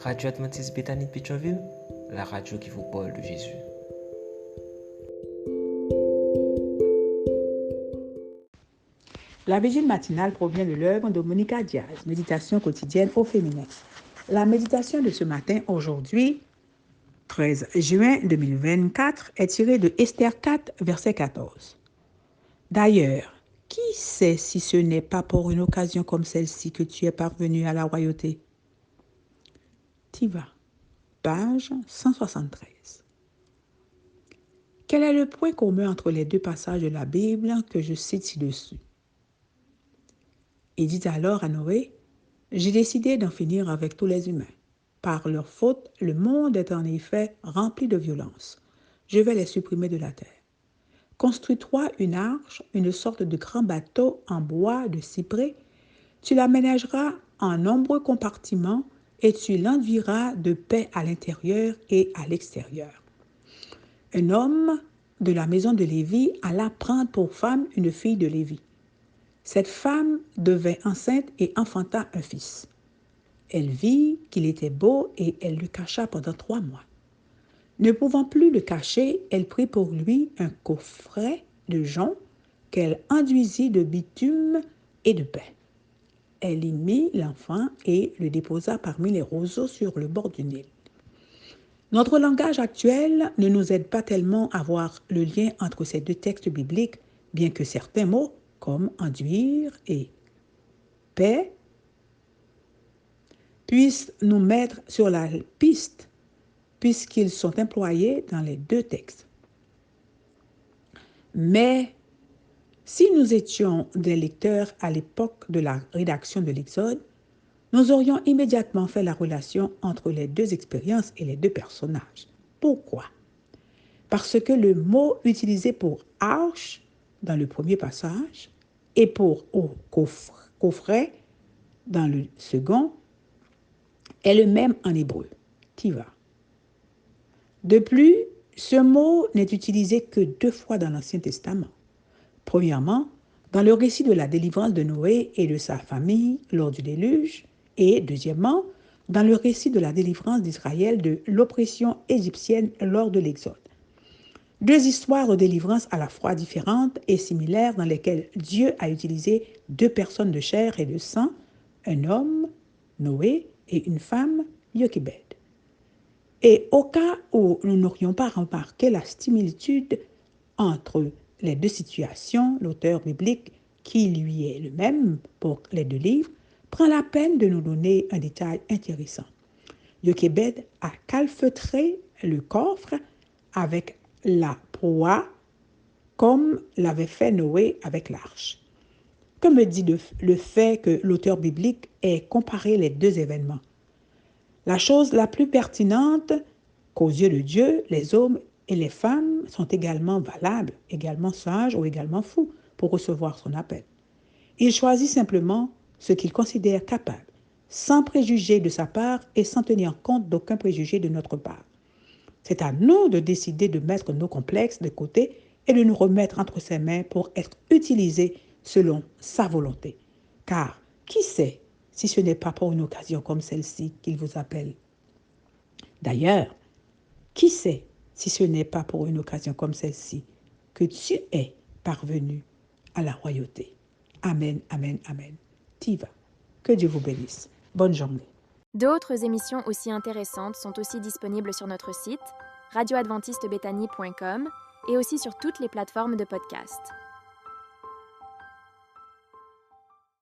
Radio Adventiste Bethany de Pétionville, la radio qui vous parle de Jésus. La vigile matinale provient de l'œuvre de Monica Diaz, Méditation quotidienne au féminin. La méditation de ce matin, aujourd'hui, 13 juin 2024, est tirée de Esther 4, verset 14. D'ailleurs, qui sait si ce n'est pas pour une occasion comme celle-ci que tu es parvenu à la royauté? Tiva, page 173. Quel est le point commun entre les deux passages de la Bible que je cite ci-dessus? Il dit alors à Noé, « J'ai décidé d'en finir avec tous les humains. Par leur faute, le monde est en effet rempli de violence. Je vais les supprimer de la terre. Construis-toi une arche, une sorte de grand bateau en bois de cyprès. Tu l'aménageras en nombreux compartiments et tu l'enduiras de paix à l'intérieur et à l'extérieur. » Un homme de la maison de Lévi alla prendre pour femme une fille de Lévi. Cette femme devint enceinte et enfanta un fils. Elle vit qu'il était beau et elle le cacha pendant 3 mois. Ne pouvant plus le cacher, elle prit pour lui un coffret de jonc qu'elle enduisit de bitume et de paix. Elle y mit l'enfant et le déposa parmi les roseaux sur le bord du Nil. Notre langage actuel ne nous aide pas tellement à voir le lien entre ces deux textes bibliques, bien que certains mots, comme enduire et paix, puissent nous mettre sur la piste, puisqu'ils sont employés dans les deux textes. Mais si nous étions des lecteurs à l'époque de la rédaction de l'Exode, nous aurions immédiatement fait la relation entre les deux expériences et les deux personnages. Pourquoi? Parce que le mot utilisé pour arche dans le premier passage et pour coffret dans le second est le même en hébreu, tiva. De plus, ce mot n'est utilisé que 2 fois dans l'Ancien Testament. Premièrement, dans le récit de la délivrance de Noé et de sa famille lors du déluge, et deuxièmement, dans le récit de la délivrance d'Israël de l'oppression égyptienne lors de l'Exode. 2 histoires de délivrance à la fois différentes et similaires dans lesquelles Dieu a utilisé 2 personnes de chair et de sang, un homme, Noé, et une femme, Jochebed. Et au cas où nous n'aurions pas remarqué la similitude entre les 2 situations, l'auteur biblique, qui lui est le même pour les 2 livres, prend la peine de nous donner un détail intéressant. Jochebed a calfeutré le coffre avec la proie, comme l'avait fait Noé avec l'arche. Que me dit le fait que l'auteur biblique ait comparé les 2 événements? La chose la plus pertinente, qu'aux yeux de Dieu, les hommes et les femmes sont également valables, également sages ou également fous pour recevoir son appel. Il choisit simplement ce qu'il considère capable, sans préjugé de sa part et sans tenir compte d'aucun préjugé de notre part. C'est à nous de décider de mettre nos complexes de côté et de nous remettre entre ses mains pour être utilisés selon sa volonté. Car qui sait si ce n'est pas pour une occasion comme celle-ci qu'il vous appelle? D'ailleurs, qui sait si ce n'est pas pour une occasion comme celle-ci que tu es parvenu à la royauté? Amen, amen, amen. Tiva. Que Dieu vous bénisse. Bonne journée. D'autres émissions aussi intéressantes sont aussi disponibles sur notre site radioadventistebethany.com et aussi sur toutes les plateformes de podcast.